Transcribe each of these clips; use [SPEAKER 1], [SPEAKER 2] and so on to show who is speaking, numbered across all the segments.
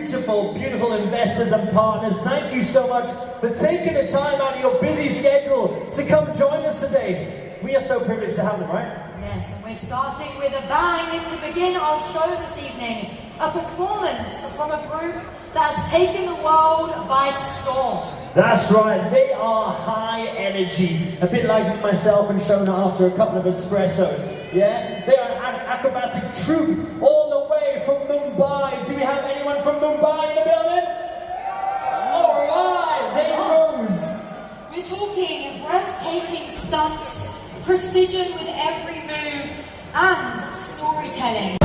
[SPEAKER 1] beautiful, beautiful investors and partners, thank you so much for taking the time out of your busy schedule to come join us today. We are so privileged to have them, right?
[SPEAKER 2] Yes, and we're starting with a bang to begin our show this evening. A performance from a group that has taken the world by storm.
[SPEAKER 1] That's right, they are high energy. A bit like myself and Shona after a couple of espressos. Yeah? They are an acrobatic troupe all the way from Mumbai. Do we have anyone from Mumbai in the building? Alright, they rose.
[SPEAKER 2] We're talking breathtaking stunts, precision with every move, and storytelling.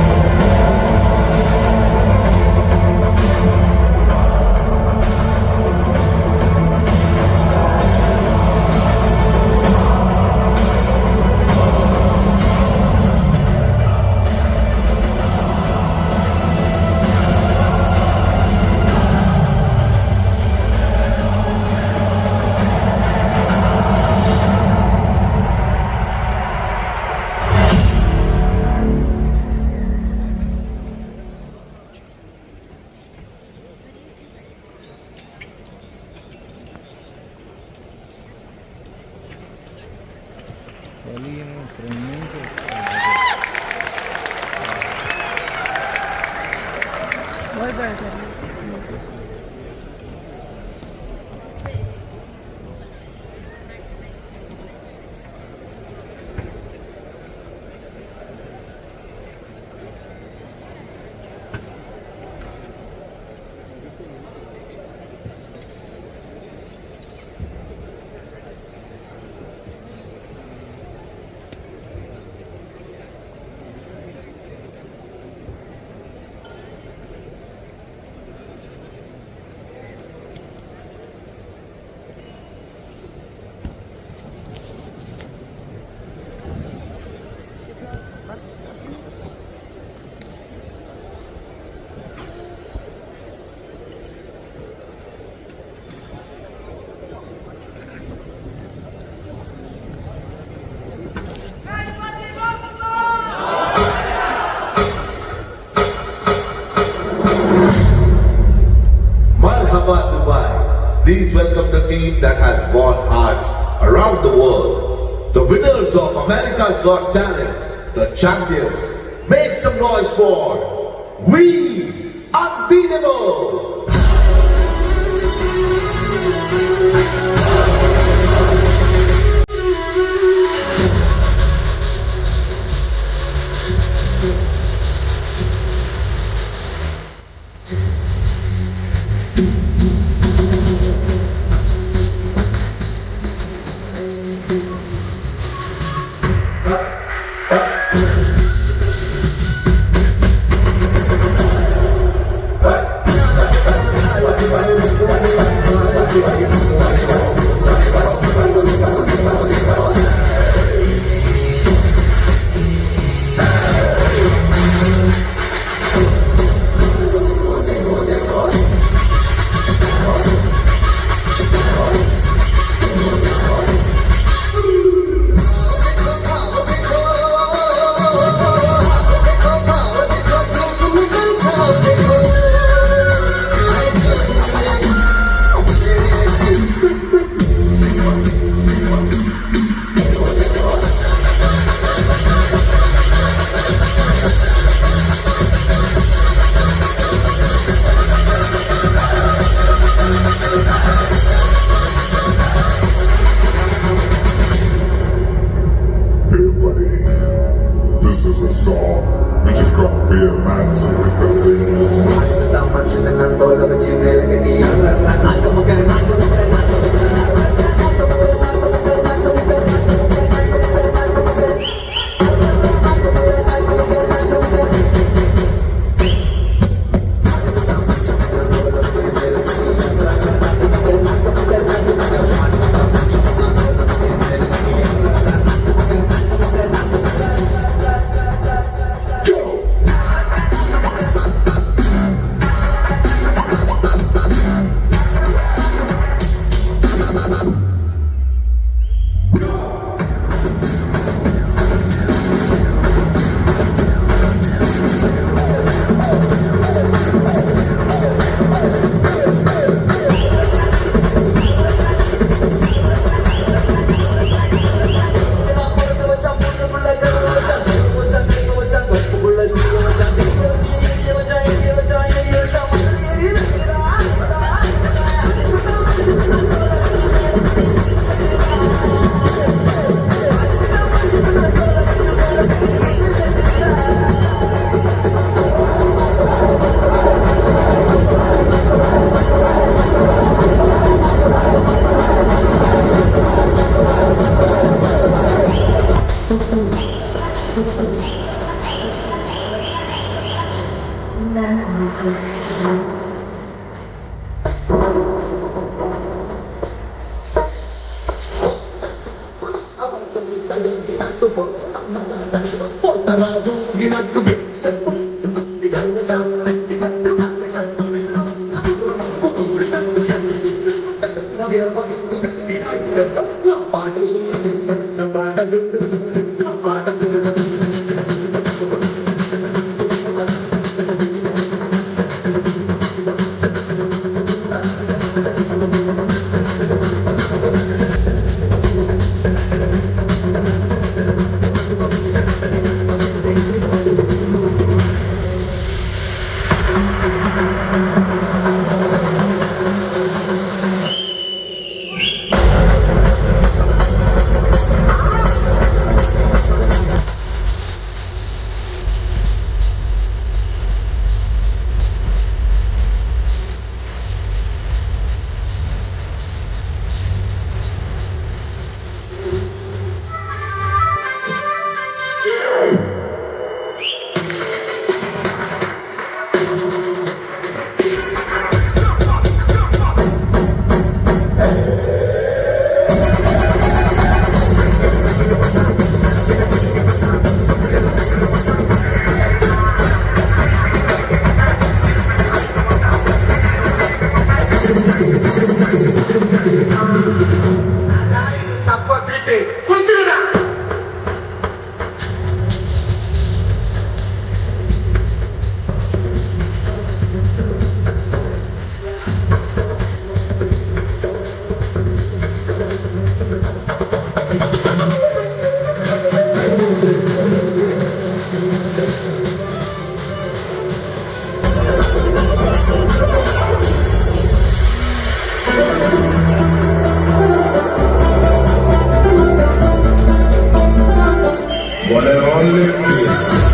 [SPEAKER 3] Please welcome the team that has won hearts around the world. The winners of America's Got Talent, the champions. Make some noise for We Unbeatable!
[SPEAKER 4] This is a song, we just gotta be a man so we can What an Olympics!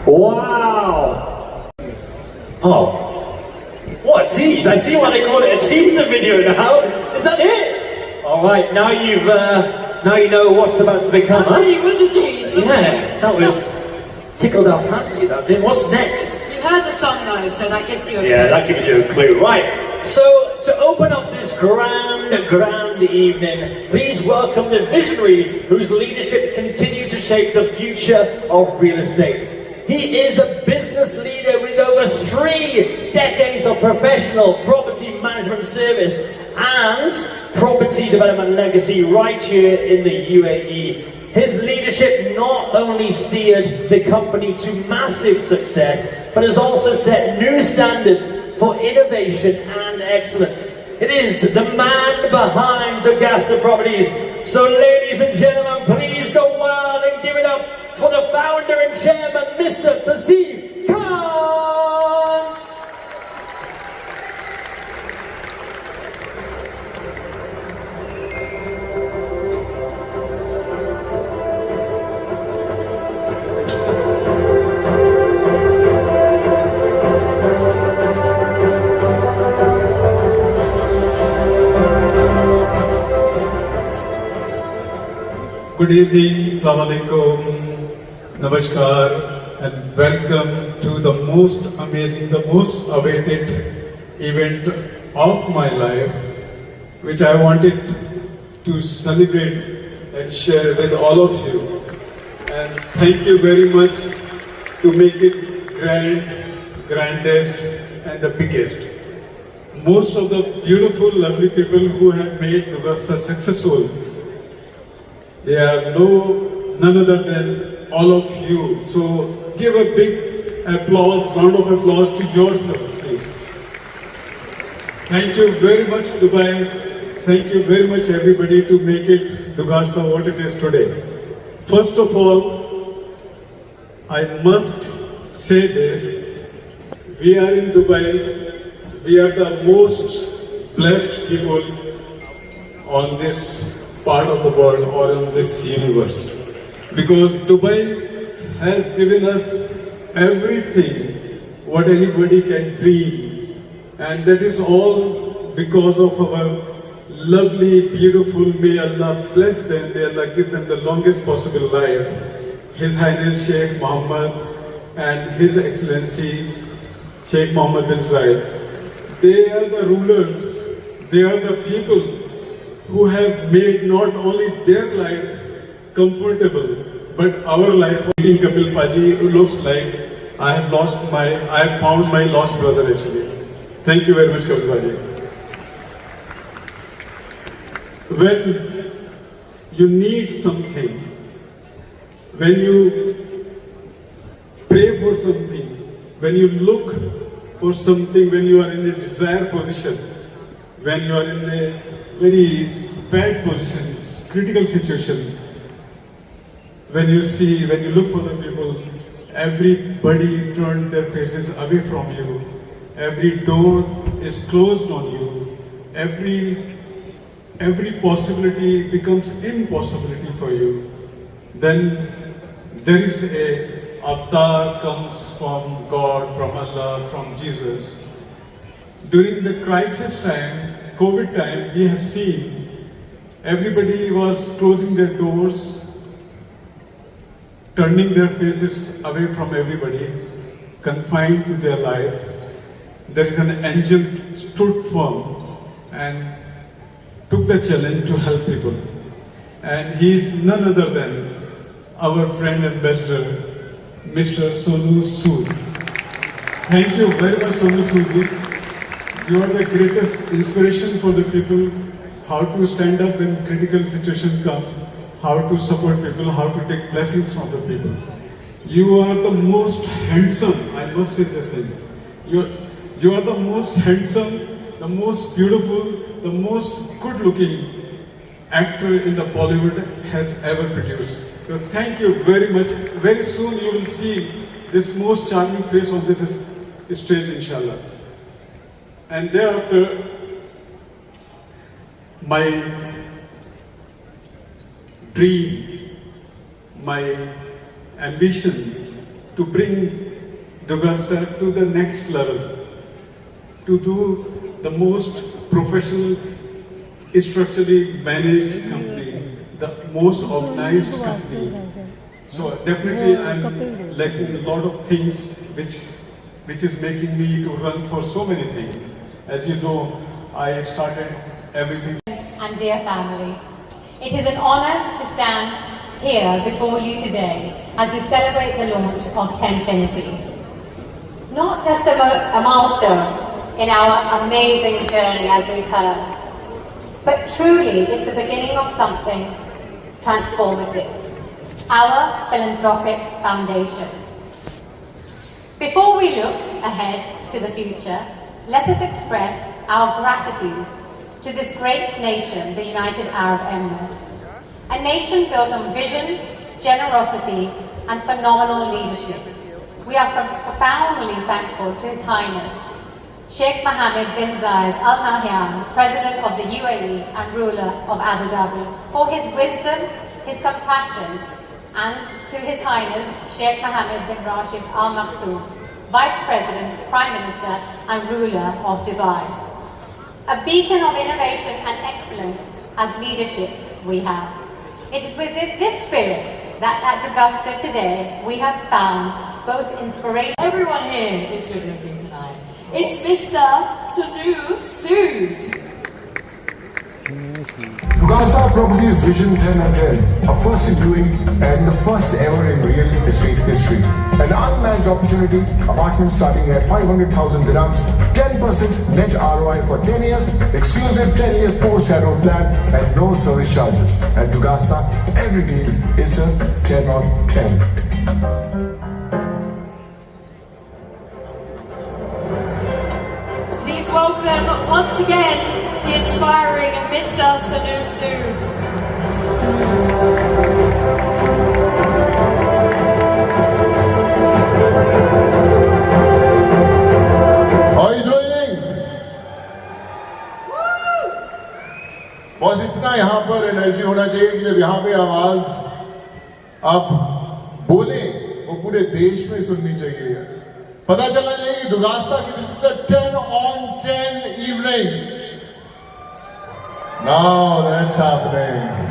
[SPEAKER 1] Wow! Oh, what a tease! I see why they call it a teaser video now. Is that it? All right, now you know what's about to become.
[SPEAKER 2] I think it was a tease, wasn't it?
[SPEAKER 1] Yeah, that was tickled our fancy. That did. What's next?
[SPEAKER 2] You heard the song though, so that gives you a clue.
[SPEAKER 1] Yeah, that gives you a clue. Right. So to open up this grand evening, please welcome the visionary whose leadership continues to shape the future of real estate. He is a business leader with over 3 decades of professional property management service and property development legacy right here in the UAE. His leadership not only steered the company to massive success, but has also set new standards for innovation and excellence. It is the man behind DUGASTA Properties. So ladies and gentlemen, please go wild and give it up for the founder and chairman, Mr. Taseem Khan!
[SPEAKER 5] Good evening, Assalamu alaikum, Namaskar, and welcome to the most amazing, the most awaited event of my life, which I wanted to celebrate and share with all of you. And thank you very much to make it grandest, and the biggest. Most of the beautiful, lovely people who have made DUGASTA successful, they are none other than all of you. So give a big applause, round of applause to yourself, please. Thank you very much, Dubai. Thank you very much, everybody, to make it DUGASTA what it is today. First of all, I must say this. We are in Dubai. We are the most blessed people on this part of the world or in this universe. Because Dubai has given us everything what anybody can dream. And that is all because of our lovely, beautiful, may Allah bless them, may Allah give them the longest possible life. His Highness Sheikh Mohammed and His Excellency Sheikh Mohammed bin Zayed. They are the rulers, they are the people who have made not only their life comfortable, but our life. Meeting Kapil Paji, it looks like I have found my lost brother actually. Thank you very much, Kapil Paji. When you need something, when you pray for something, when you look for something, when you are in a desired position, when you are in a very bad position, critical situation, when you look for the people, everybody turned their faces away from you, every door is closed on you, every possibility becomes impossibility for you. Then there is a avatar comes from God, from Allah, from Jesus. During the crisis time, COVID time, we have seen everybody was closing their doors, turning their faces away from everybody, confined to their life. There is an angel stood firm and took the challenge to help people. And he is none other than our brand ambassador, Mr. Sonu Sood. Thank you very much, Sonu Sood. You are the greatest inspiration for the people, how to stand up when critical situations come, how to support people, how to take blessings from the people. You are the most handsome, I must say this thing. You are the most handsome, the most beautiful, the most good-looking actor in the Bollywood has ever produced. So thank you very much. Very soon you will see this most charming face on this stage, inshallah. And thereafter, my dream, my ambition to bring DUGASTA to the next level, to do the most professional, structurally managed company, the most organized company. So definitely I'm lacking a lot of things which is making me to run for so many things. As you know, I started everything.
[SPEAKER 6] And dear family, it is an honor to stand here before you today as we celebrate the launch of Tenfinity. Not just a milestone in our amazing journey, as we've heard, but truly is the beginning of something transformative, our philanthropic foundation. Before we look ahead to the future, let us express our gratitude to this great nation, the United Arab Emirates, a nation built on vision, generosity, and phenomenal leadership. We are profoundly thankful to His Highness Sheikh Mohammed bin Zayed Al Nahyan, President of the UAE and ruler of Abu Dhabi, for his wisdom, his compassion, and to His Highness Sheikh Mohammed bin Rashid Al Maktoum, Vice President, Prime Minister, and ruler of Dubai. A beacon of innovation and excellence as leadership we have. It is with this spirit that at DUGASTA today we have found both inspiration.
[SPEAKER 2] Everyone here is good looking tonight. It's Mr. Sonu Sood.
[SPEAKER 7] DUGASTA Properties Vision 10 and 10, a first in doing and the first ever in real estate history. An unmatched opportunity, apartments starting at 500,000 dirhams, 10% net ROI for 10 years, exclusive 10-year post-handover plan, and no service charges. At DUGASTA, every deal is a 10 on 10.
[SPEAKER 2] Please welcome once again the inspiring Mr. Sonu Sood.
[SPEAKER 8] बस इतना यहाँ पर energy होना चाहिए कि जब यहाँ पे आवाज आप बोले वो पूरे देश में सुननी चाहिए। पता चलना चाहिए कि दुगास्ता की this is a 10 on 10 evening. Now that's happening.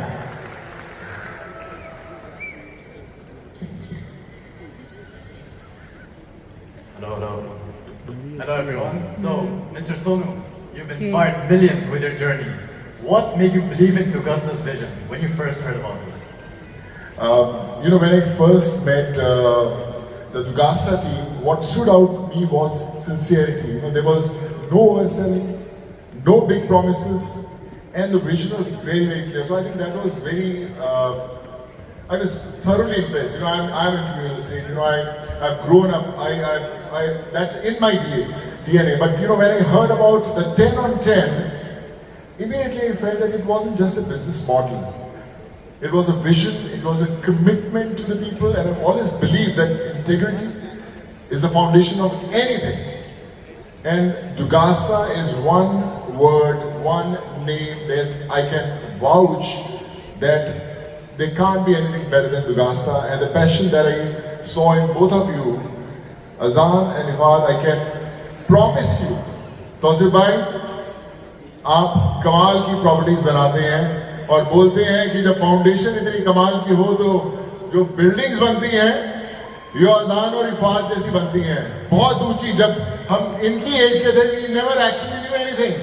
[SPEAKER 9] Hello everyone. So, Mr. Sonu, you've inspired millions with your journey. What made you believe in DUGASTA's vision when you first heard about it?
[SPEAKER 8] When I first met the DUGASTA team, what stood out to me was sincerity. There was no overselling, no big promises, and the vision was very, very clear. So I think that was very, I was thoroughly impressed. I'm into real estate. I've grown up. That's in my DNA. But when I heard about the 10 on 10, immediately I felt that it wasn't just a business model. It was a vision. It was a commitment to the people, and I've always believed that integrity is the foundation of anything. And DUGASTA is one word, one name that I can vouch that there can't be anything better than DUGASTA. And the passion that I saw in both of you, Azan and Ifad, I can promise you, Tausif bhai, आप कमाल की properties बनाते हैं और बोलते हैं कि जब फाउंडेशन इतनी कमाल की हो तो जो बिल्डिंग्स बनती हैं ये अजान और इफाद जैसी बनती हैं, बहुत ऊंची। जब हम इनकी एज के थे, we never actually knew anything.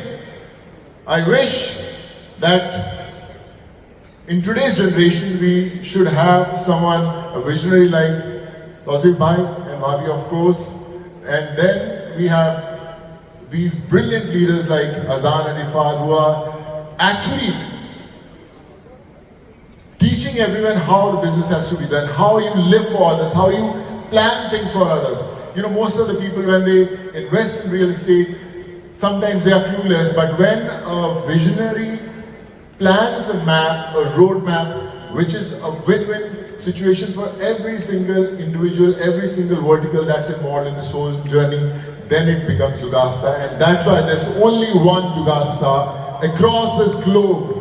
[SPEAKER 8] I wish that in today's generation we should have someone, a visionary like Tausif bhai and Bhabhi, of course, and then we have these brilliant leaders like Azan and Ifad who are actually teaching everyone how the business has to be done, how you live for others, how you plan things for others. Most of the people when they invest in real estate, sometimes they are clueless, but when a visionary plans a map, a road map, which is a win-win situation for every single individual, every single vertical that's involved in this whole journey, then it becomes DUGASTA. And that's why there's only one DUGASTA across this globe.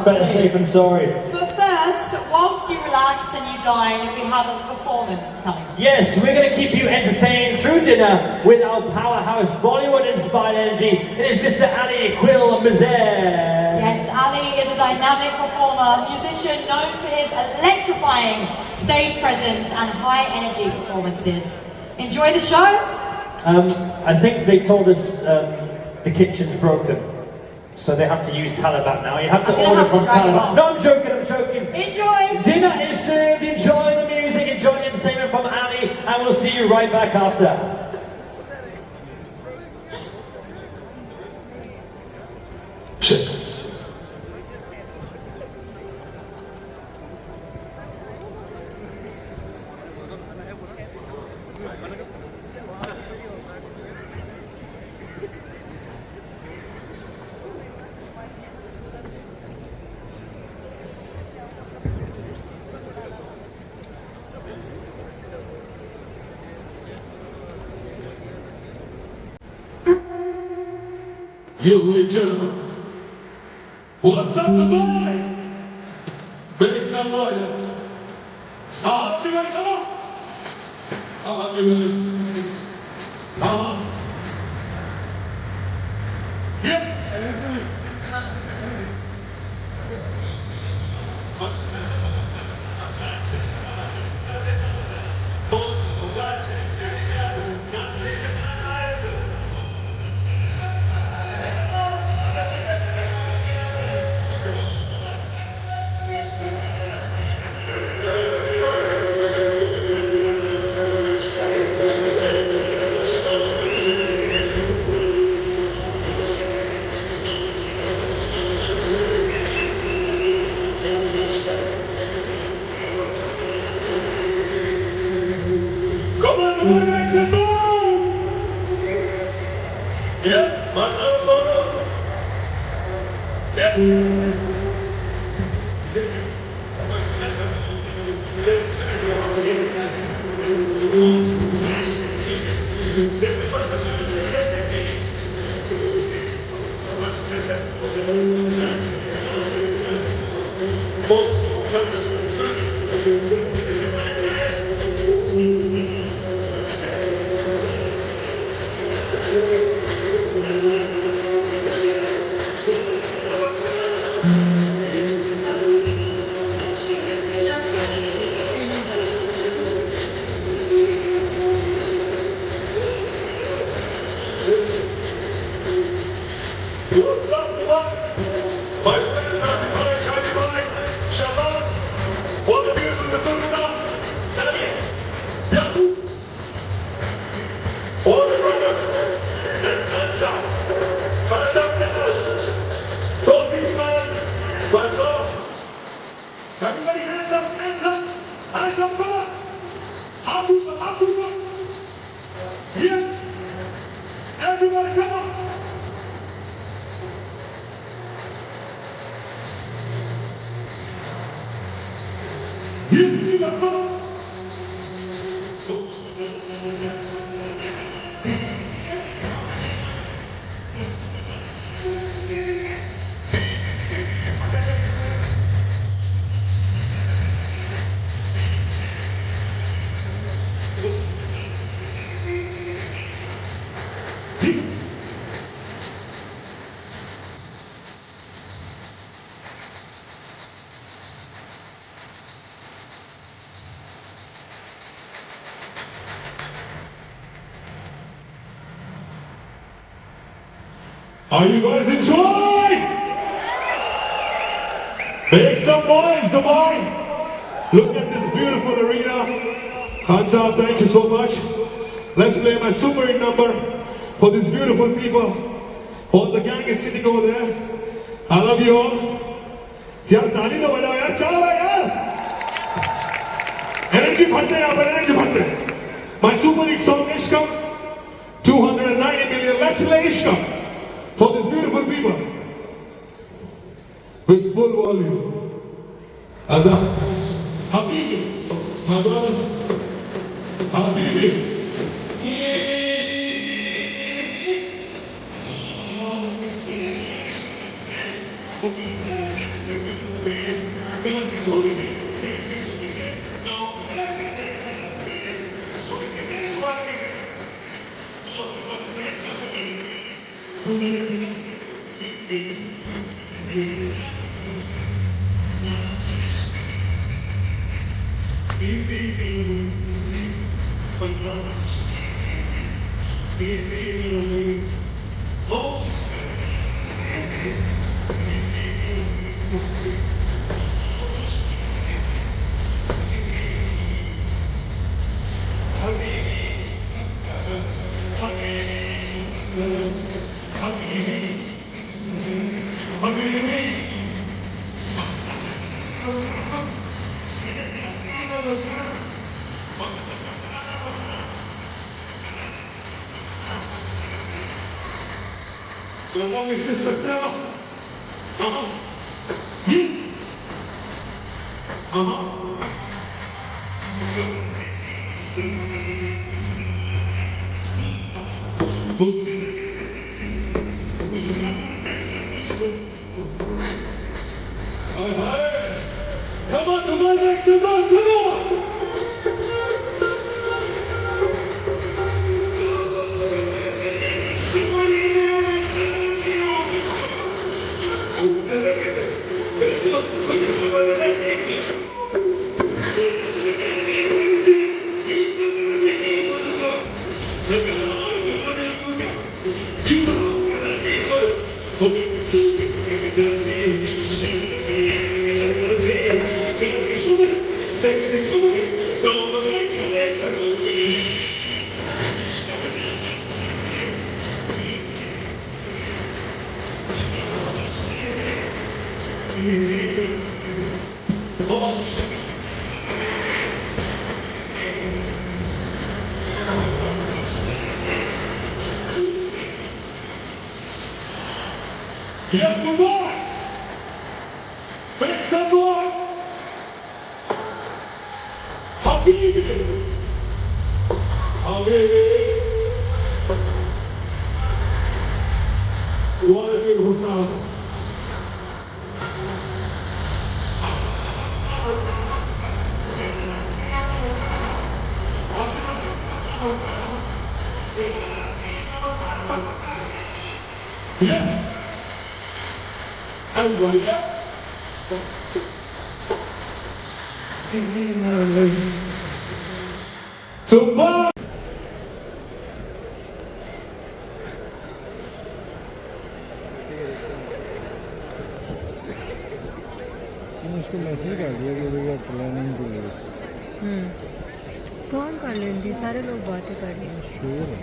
[SPEAKER 1] Better safe than sorry.
[SPEAKER 2] But first, whilst you relax and you dine, we have a performance coming up.
[SPEAKER 1] Yes, we're going to keep you entertained through dinner with our powerhouse Bollywood-inspired energy. It is Mr. Ali Quill Mazer.
[SPEAKER 2] Yes, Ali is a dynamic performer, musician known for his electrifying stage presence and high energy performances. Enjoy the show.
[SPEAKER 1] I think they told us the kitchen's broken, so they have to use Taliban now. You have to order from Taliban. No, I'm joking.
[SPEAKER 2] Enjoy.
[SPEAKER 1] Dinner is served. Enjoy the music. Enjoy the entertainment from Ali, and we'll see you right back after.
[SPEAKER 3] Check.
[SPEAKER 10] You gentlemen, what's up the boy? Make some noise. Are you ready to come on? Are you ready? Come on. Yep. Come on, make the move! Yeah, my love. Yeah. What's up, what? My friend, Shabbat, what a beautiful Rasulullah, Salam. Yeah. All the brothers, hands up. Hands up. Everybody hands up, hands up. Hands up, brother. Up. Yeah. Everybody come on. Are you guys enjoying? Make some noise, Dubai. Look at this beautiful arena. Hands up, thank you so much. Let's play my super hit number for these beautiful people. All the gang is sitting over there. I love you all. यार ताली तो बजाओ यार, क्या हुआ यार? Energy भरते हैं यहाँ पर, energy भरते हैं. My super hit song Ishkam, 290 million. Let's play Ishkam for these beautiful people with full volume. Azam, Habibi, Sabah, Habibi. The longest distance now. Yes. Come on, come on, next to those, come on! Yes, one more! Make some more! Habibi! Habibi! What a beautiful sound! Yeah! Everybody, yeah! Tomorrow!
[SPEAKER 11] उसको message कर दिया कि planning के लिए
[SPEAKER 12] phone कर लेंगे सारे लोग बातें कर रहे हैं
[SPEAKER 11] श्योर है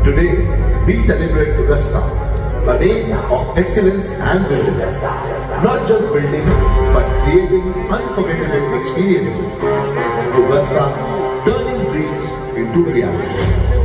[SPEAKER 3] Today, we celebrate DUGASTA, a name of excellence and vision. Not just building, but creating unforgettable experiences. DUGASTA, turning dreams into reality.